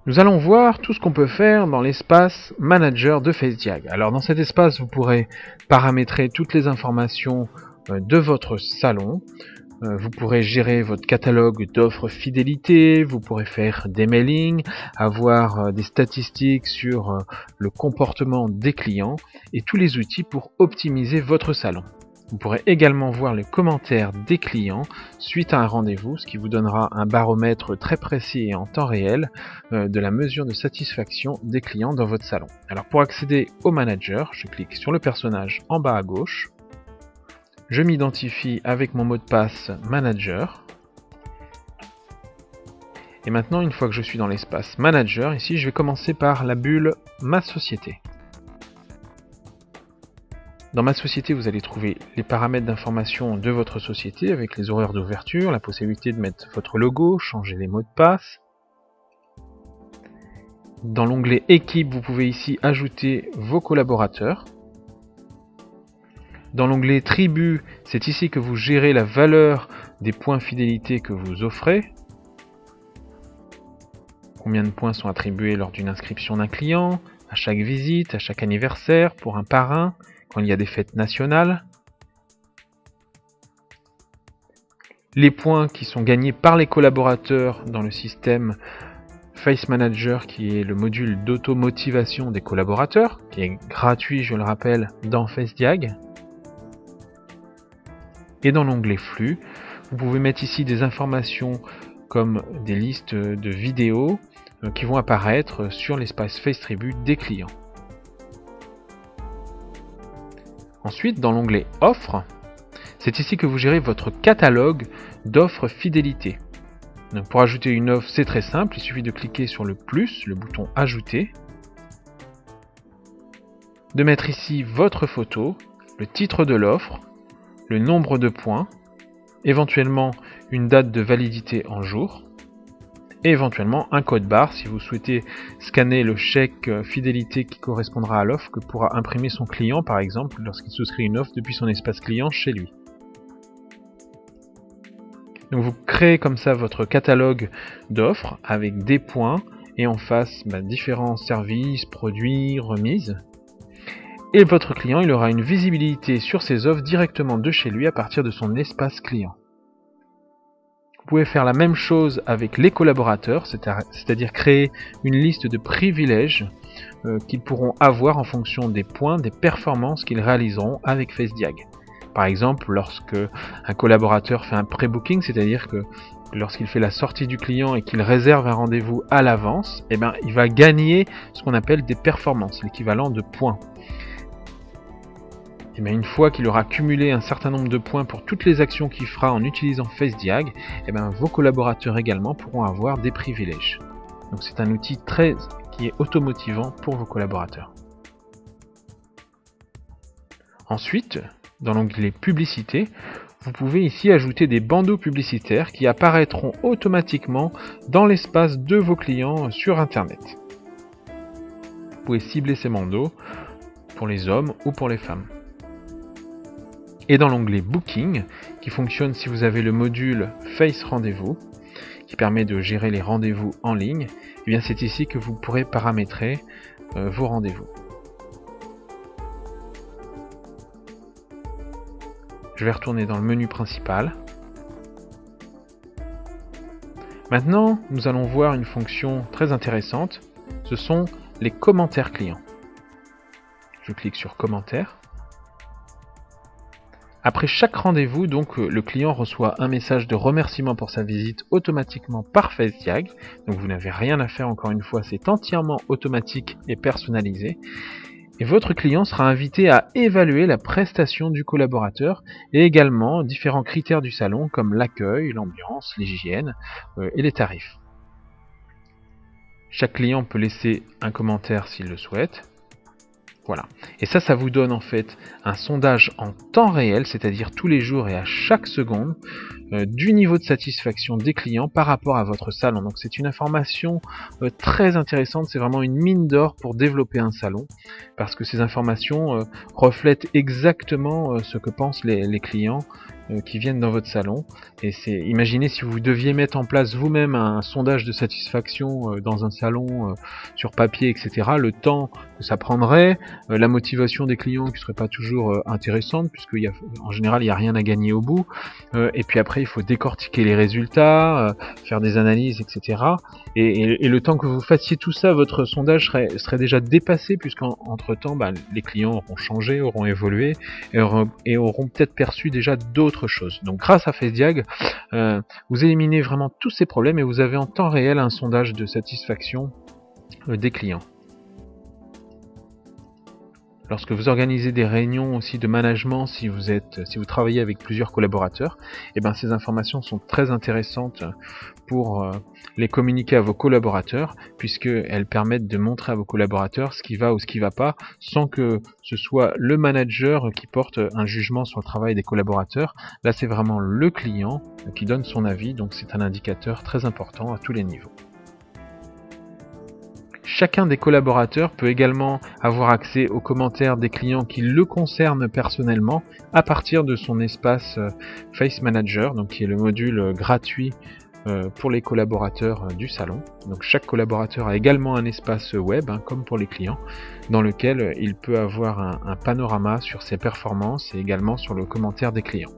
Nous allons voir tout ce qu'on peut faire dans l'espace Manager de FaceDiag. Alors dans cet espace, vous pourrez paramétrer toutes les informations de votre salon. Vous pourrez gérer votre catalogue d'offres fidélité, vous pourrez faire des mailings, avoir des statistiques sur le comportement des clients et tous les outils pour optimiser votre salon. Vous pourrez également voir les commentaires des clients suite à un rendez-vous, ce qui vous donnera un baromètre très précis et en temps réel de la mesure de satisfaction des clients dans votre salon. Alors pour accéder au manager, je clique sur le personnage en bas à gauche. Je m'identifie avec mon mot de passe manager. Et maintenant, une fois que je suis dans l'espace manager, ici je vais commencer par la bulle ma société. Dans ma société, vous allez trouver les paramètres d'information de votre société avec les horaires d'ouverture, la possibilité de mettre votre logo, changer les mots de passe. Dans l'onglet équipe, vous pouvez ici ajouter vos collaborateurs. Dans l'onglet tribu, c'est ici que vous gérez la valeur des points fidélité que vous offrez. Combien de points sont attribués lors d'une inscription d'un client, à chaque visite, à chaque anniversaire, pour un parrain, quand il y a des fêtes nationales. Les points qui sont gagnés par les collaborateurs dans le système Face Manager, qui est le module d'automotivation des collaborateurs, qui est gratuit, je le rappelle, dans FaceDiag. Et dans l'onglet flux, vous pouvez mettre ici des informations comme des listes de vidéos qui vont apparaître sur l'espace FaceTribu des clients. Ensuite, dans l'onglet offres, c'est ici que vous gérez votre catalogue d'offres fidélité. Donc pour ajouter une offre, c'est très simple, il suffit de cliquer sur le plus, le bouton ajouter, de mettre ici votre photo, le titre de l'offre, le nombre de points, éventuellement une date de validité en jours, et éventuellement un code barre si vous souhaitez scanner le chèque fidélité qui correspondra à l'offre que pourra imprimer son client par exemple lorsqu'il souscrit une offre depuis son espace client chez lui. Donc vous créez comme ça votre catalogue d'offres avec des points et en face différents services, produits, remises. Et votre client il aura une visibilité sur ses offres directement de chez lui à partir de son espace client. Vous pouvez faire la même chose avec les collaborateurs, c'est-à-dire créer une liste de privilèges qu'ils pourront avoir en fonction des points, des performances qu'ils réaliseront avec FaceDiag. Par exemple, lorsque un collaborateur fait un pré-booking, c'est-à-dire que lorsqu'il fait la sortie du client et qu'il réserve un rendez-vous à l'avance, il va gagner ce qu'on appelle des performances, l'équivalent de points. Et une fois qu'il aura cumulé un certain nombre de points pour toutes les actions qu'il fera en utilisant FaceDiag, vos collaborateurs également pourront avoir des privilèges. Donc c'est un outil qui est automotivant pour vos collaborateurs. Ensuite, dans l'onglet publicité, vous pouvez ici ajouter des bandeaux publicitaires qui apparaîtront automatiquement dans l'espace de vos clients sur Internet. Vous pouvez cibler ces bandeaux pour les hommes ou pour les femmes. Et dans l'onglet Booking, qui fonctionne si vous avez le module Face Rendez-vous, qui permet de gérer les rendez-vous en ligne, c'est ici que vous pourrez paramétrer vos rendez-vous. Je vais retourner dans le menu principal. Maintenant, nous allons voir une fonction très intéressante, ce sont les commentaires clients. Je clique sur commentaires. Après chaque rendez-vous, donc le client reçoit un message de remerciement pour sa visite automatiquement par FaceDiag. Donc vous n'avez rien à faire encore une fois, c'est entièrement automatique et personnalisé. Et votre client sera invité à évaluer la prestation du collaborateur et également différents critères du salon comme l'accueil, l'ambiance, l'hygiène et les tarifs. Chaque client peut laisser un commentaire s'il le souhaite. Voilà. Et ça vous donne en fait un sondage en temps réel, c'est-à-dire tous les jours et à chaque seconde, du niveau de satisfaction des clients par rapport à votre salon. Donc c'est une information très intéressante, c'est vraiment une mine d'or pour développer un salon, parce que ces informations reflètent exactement ce que pensent les clients qui viennent dans votre salon. Et imaginez si vous deviez mettre en place vous-même un sondage de satisfaction dans un salon sur papier, etc. Le temps que ça prendrait, la motivation des clients qui serait pas toujours intéressante, puisque en général il n'y a rien à gagner au bout. Et puis après il faut décortiquer les résultats, faire des analyses, etc. Et le temps que vous fassiez tout ça, votre sondage serait déjà dépassé, puisqu'entre temps les clients auront changé, auront évolué et auront peut-être perçu déjà d'autres choses. Donc grâce à FaceDiag, vous éliminez vraiment tous ces problèmes et vous avez en temps réel un sondage de satisfaction des clients. Lorsque vous organisez des réunions aussi de management, si vous travaillez avec plusieurs collaborateurs, ces informations sont très intéressantes pour les communiquer à vos collaborateurs, puisqu'elles permettent de montrer à vos collaborateurs ce qui va ou ce qui ne va pas, sans que ce soit le manager qui porte un jugement sur le travail des collaborateurs. Là, c'est vraiment le client qui donne son avis, donc c'est un indicateur très important à tous les niveaux. Chacun des collaborateurs peut également avoir accès aux commentaires des clients qui le concernent personnellement à partir de son espace Face Manager, donc qui est le module gratuit pour les collaborateurs du salon. Donc chaque collaborateur a également un espace web, comme pour les clients, dans lequel il peut avoir un panorama sur ses performances et également sur le commentaire des clients.